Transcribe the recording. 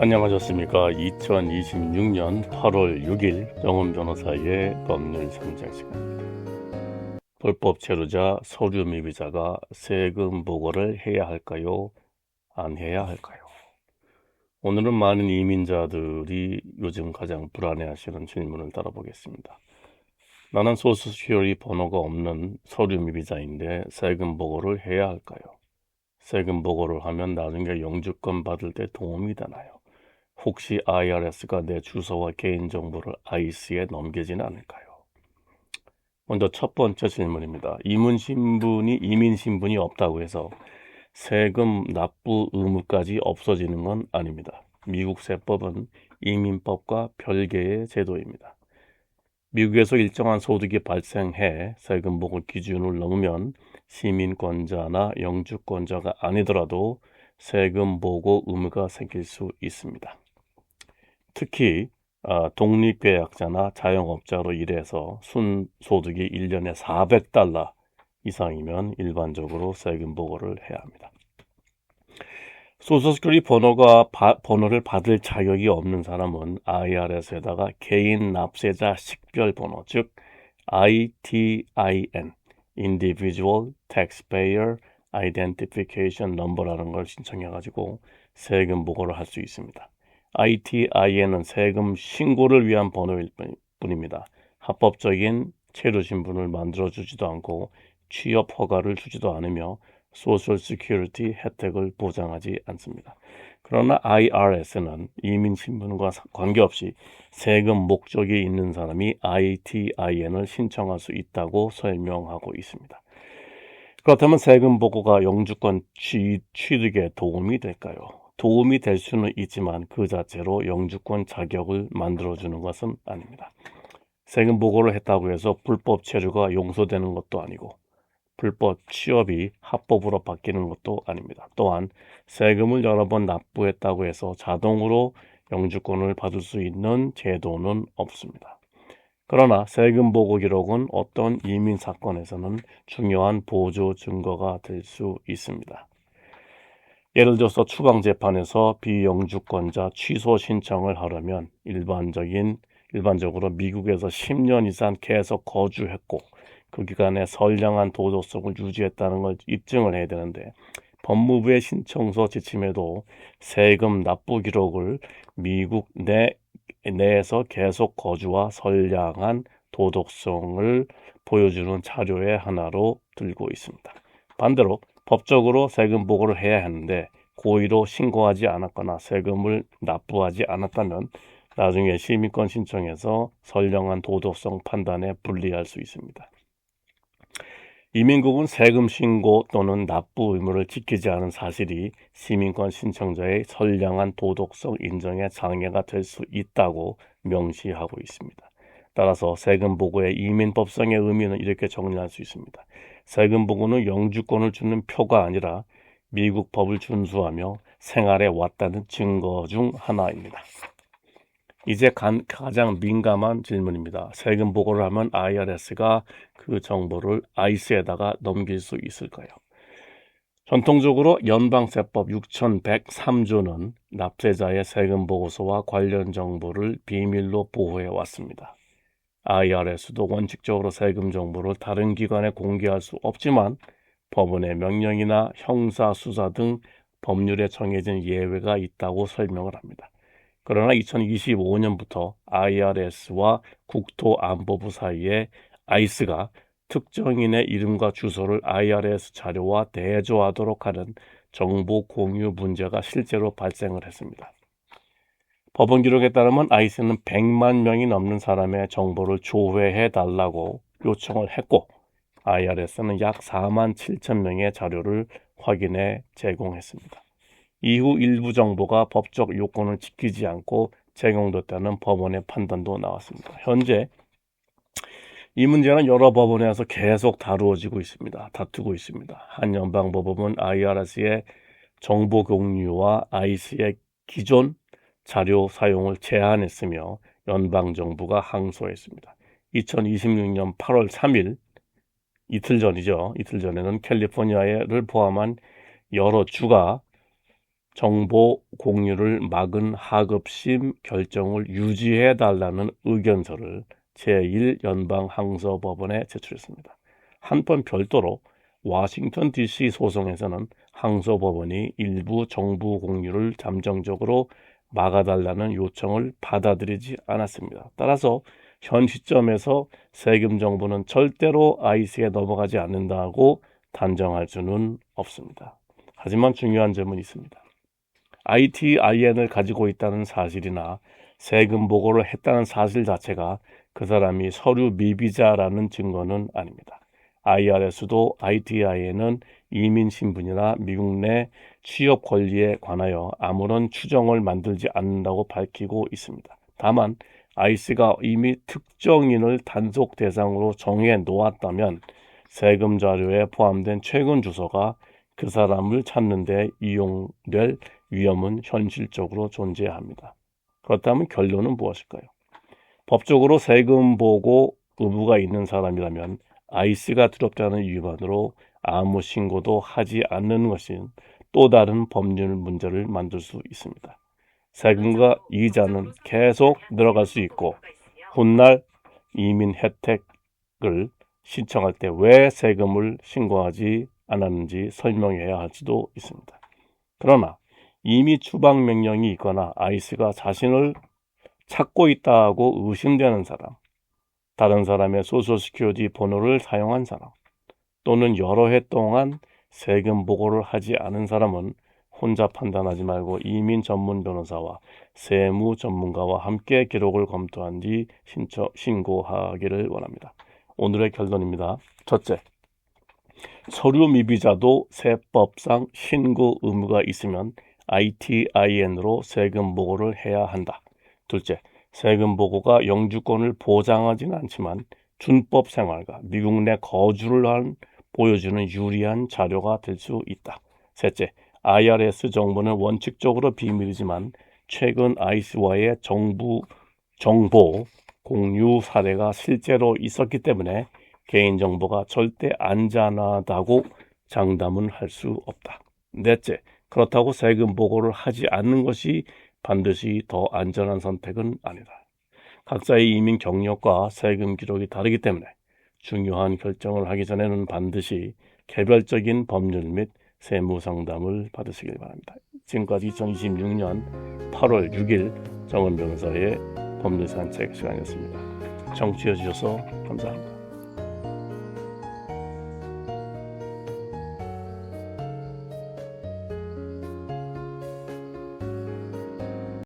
안녕하셨습니까? 2026년 8월 6일 정은 변호사의 법률 상장 시간입니다. 불법 체류자, 서류 미비자가 세금 보고를 해야 할까요? 안 해야 할까요? 오늘은 많은 이민자들이 요즘 가장 불안해하시는 질문을 다뤄보겠습니다. 나는 소셜시큐리티 번호가 없는 서류 미비자인데 세금 보고를 해야 할까요? 세금 보고를 하면 나중에 영주권 받을 때 도움이 되나요? 혹시 IRS가 내 주소와 개인정보를 IC에 넘기지는 않을까요? 먼저 첫 번째 질문입니다. 이민 신분이 없다고 해서 세금 납부 의무까지 없어지는 건 아닙니다. 미국 세법은 이민법과 별개의 제도입니다. 미국에서 일정한 소득이 발생해 세금 보고 기준을 넘으면 시민권자나 영주권자가 아니더라도 세금 보고 의무가 생길 수 있습니다. 특히 독립계약자나 자영업자로 일해서 순소득이 1년에 $400 이상이면 일반적으로 세금 보고를 해야 합니다. 소셜시큐리티 번호를 받을 자격이 없는 사람은 IRS에다가 개인 납세자 식별번호, 즉 ITIN, Individual Taxpayer Identification Number라는 걸 신청해가지고 세금 보고를 할 수 있습니다. ITIN은 세금 신고를 위한 번호일 뿐입니다. 합법적인 체류 신분을 만들어주지도 않고 취업 허가를 주지도 않으며 소셜 시큐리티 혜택을 보장하지 않습니다. 그러나 IRS는 이민 신분과 관계없이 세금 목적이 있는 사람이 ITIN을 신청할 수 있다고 설명하고 있습니다. 그렇다면 세금 보고가 영주권 취득에 도움이 될까요? 도움이 될 수는 있지만 그 자체로 영주권 자격을 만들어주는 것은 아닙니다. 세금 보고를 했다고 해서 불법 체류가 용서되는 것도 아니고 불법 취업이 합법으로 바뀌는 것도 아닙니다. 또한 세금을 여러 번 납부했다고 해서 자동으로 영주권을 받을 수 있는 제도는 없습니다. 그러나 세금 보고 기록은 어떤 이민 사건에서는 중요한 보조 증거가 될 수 있습니다. 예를 들어서 추방재판에서 비영주권자 취소 신청을 하려면 일반적으로 미국에서 10년 이상 계속 거주했고 그 기간에 선량한 도덕성을 유지했다는 걸 입증을 해야 되는데 법무부의 신청서 지침에도 세금 납부 기록을 미국 내에서 계속 거주와 선량한 도덕성을 보여주는 자료의 하나로 들고 있습니다. 반대로 법적으로 세금 보고를 해야 하는데 고의로 신고하지 않았거나 세금을 납부하지 않았다면 나중에 시민권 신청에서 선량한 도덕성 판단에 불리할 수 있습니다. 이민국은 세금 신고 또는 납부 의무를 지키지 않은 사실이 시민권 신청자의 선량한 도덕성 인정에 장애가 될 수 있다고 명시하고 있습니다. 따라서 세금 보고의 이민법상의 의미는 이렇게 정리할 수 있습니다. 세금 보고는 영주권을 주는 표가 아니라 미국 법을 준수하며 생활해 왔다는 증거 중 하나입니다. 이제 가장 민감한 질문입니다. 세금 보고를 하면 IRS가 그 정보를 IC에다가 넘길 수 있을까요? 전통적으로 연방세법 6103조는 납세자의 세금 보고서와 관련 정보를 비밀로 보호해 왔습니다. IRS도 원칙적으로 세금 정보를 다른 기관에 공개할 수 없지만 법원의 명령이나 형사 수사 등 법률에 정해진 예외가 있다고 설명을 합니다. 그러나 2025년부터 IRS와 국토안보부 사이에 ICE가 특정인의 이름과 주소를 IRS 자료와 대조하도록 하는 정보 공유 문제가 실제로 발생을 했습니다. 법원 기록에 따르면 ICE는 100만 명이 넘는 사람의 정보를 조회해 달라고 요청을 했고 IRS는 약 4만 7천 명의 자료를 확인해 제공했습니다. 이후 일부 정보가 법적 요건을 지키지 않고 제공됐다는 법원의 판단도 나왔습니다. 현재 이 문제는 여러 법원에서 계속 다투고 있습니다. 한 연방법원은 IRS의 정보 공유와 IC의 기존 자료 사용을 제한했으며 연방정부가 항소했습니다. 2026년 8월 3일 이틀 전에는 캘리포니아를 포함한 여러 주가 정보 공유를 막은 하급심 결정을 유지해달라는 의견서를 제1연방항소법원에 제출했습니다. 한편 별도로 워싱턴 DC 소송에서는 항소법원이 일부 정보 공유를 잠정적으로 막아달라는 요청을 받아들이지 않았습니다. 따라서 현 시점에서 세금 정보는 절대로 IC에 넘어가지 않는다고 단정할 수는 없습니다. 하지만 중요한 점은 있습니다. ITIN을 가지고 있다는 사실이나 세금 보고를 했다는 사실 자체가 그 사람이 서류 미비자라는 증거는 아닙니다. IRS도 ITIN은 이민 신분이나 미국 내 취업 권리에 관하여 아무런 추정을 만들지 않는다고 밝히고 있습니다. 다만 IC가 이미 특정인을 단속 대상으로 정해 놓았다면 세금 자료에 포함된 최근 주소가 그 사람을 찾는 데 이용될 위험은 현실적으로 존재합니다. 그렇다면 결론은 무엇일까요? 법적으로 세금 보고 의무가 있는 사람이라면 IC가 두렵다는 이유만으로 아무 신고도 하지 않는 것은 또 다른 법률 문제를 만들 수 있습니다. 세금과 이자는 계속 늘어갈 수 있고 훗날 이민 혜택을 신청할 때 왜 세금을 신고하지 않았는지 설명해야 할지도 있습니다. 그러나 이미 추방 명령이 있거나 IC가 자신을 찾고 있다고 의심되는 사람, 다른 사람의 소셜시큐리티 번호를 사용한 사람, 또는 여러 해 동안 세금 보고를 하지 않은 사람은 혼자 판단하지 말고 이민 전문 변호사와 세무 전문가와 함께 기록을 검토한 뒤 신고하기를 원합니다. 오늘의 결론입니다. 첫째, 서류 미비자도 세법상 신고 의무가 있으면 ITIN으로 세금 보고를 해야 한다. 둘째, 세금 보고가 영주권을 보장하지는 않지만 준법 생활과 미국 내 거주를 보여주는 유리한 자료가 될 수 있다. 셋째, IRS 정보는 원칙적으로 비밀이지만 최근 IC와의 정보 공유 사례가 실제로 있었기 때문에 개인정보가 절대 안전하다고 장담은 할 수 없다. 넷째, 그렇다고 세금 보고를 하지 않는 것이 반드시 더 안전한 선택은 아니다. 각자의 이민 경력과 세금 기록이 다르기 때문에 중요한 결정을 하기 전에는 반드시 개별적인 법률 및 세무 상담을 받으시길 바랍니다. 지금까지 2026년 8월 6일 정은 변호사의 법률 산책 시간이었습니다. 청취해 주셔서 감사합니다.